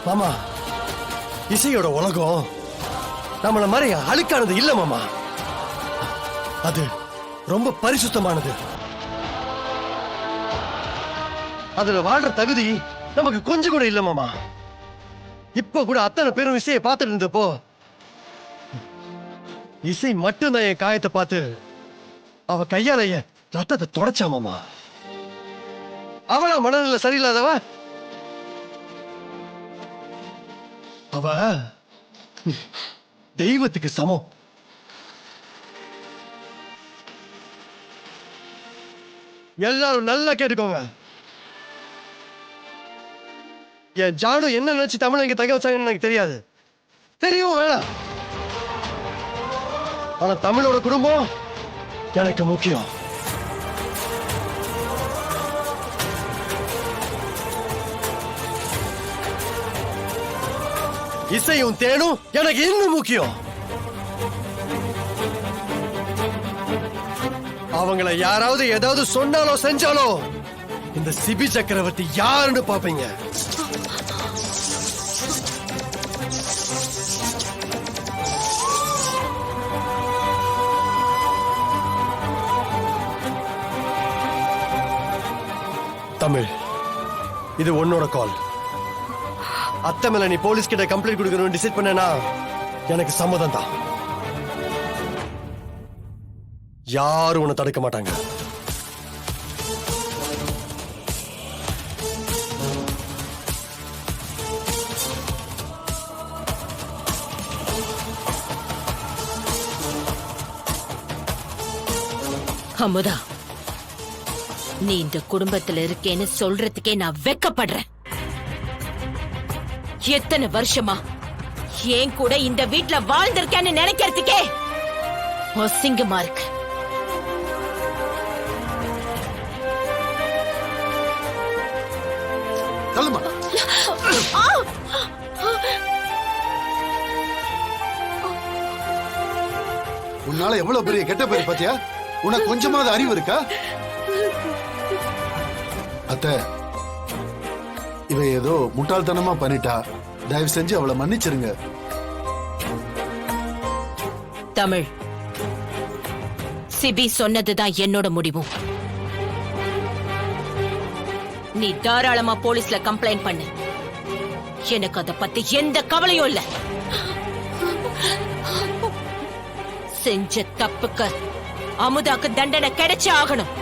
மாமா, இசையோட உலகம் நம்மள மாதிரி அழுக்கானது இல்ல மாமா. அது ரொம்ப பரிசுத்தமானது. அதுல வாழ்ற தகுதி நமக்கு கொஞ்சம் கூட இல்ல மாமா. இப்ப கூட அத்தனை பேரும் இசையை பார்த்துட்டு இருந்தப்போ இசை மட்டும்தான் என் காயத்தை பார்த்து அவ கையால என் ரத்தத்தை தொடச்சா மாமா. அவளா மனநிலை சரியில்லாதவ. அவ தெய்வத்துக்கு சமம். எல்லாரும் நல்லா கேட்டுக்கோங்க. என் ஜானு என்ன நினைச்சு தமிழ் இங்க தங்க வச்சாங்கன்னு எனக்கு தெரியாது, தெரியும் வேணாம். ஆனா தமிழோட குடும்பம் எனக்கு முக்கியம். இசையும் தேனும் எனக்கு இன்னும் முக்கியம். அவங்கள யாராவது ஏதாவது சொன்னாலோ செஞ்சாலோ இந்த சிபி சக்கரவர்த்தி யாருன்னு பாப்பீங்க. தமிழ், இது உன்னோட கால். அத்தை மேல நீ போலீஸ் கிட்ட கம்ப்ளைண்ட் கொடுக்கணும்னு டிசைட் பண்ணனா எனக்கு சம்மதம் தான். யாரும் உன்னை தடுக்க மாட்டாங்க. அமுதா, நீ இந்த குடும்பத்துல இருக்கேன்னு சொல்றதுக்கே நான் வெக்கப்படுறேன். எத்தனை வருஷமா ஏன் கூட இந்த வீட்ல வாழ்ந்திருக்கேன்னு நினைக்கிறதுக்கே அசிங்கமா இருக்கு. உன்னால எவ்வளவு பெரிய கெட்ட பேர் பாத்தியா? உனக்கு கொஞ்சமாவது அறிவு இருக்கா? அத்தை, இவ ஏதோ முட்டாள்தனமா பண்ணிட்டா. தயவு செஞ்சு அவளை மன்னிச்சிருங்க. தமிழ், சிபி சொன்னதுதான் என்னோட முடிவும். நீ தாராளமா போலீஸ்ல கம்ப்ளைண்ட் பண்ணு. எனக்கு அத பத்தி எந்த கவலையும் இல்ல. செஞ்ச தப்புக்கு அமுதாக்கு தண்டனை கிடைச்சே ஆகணும்.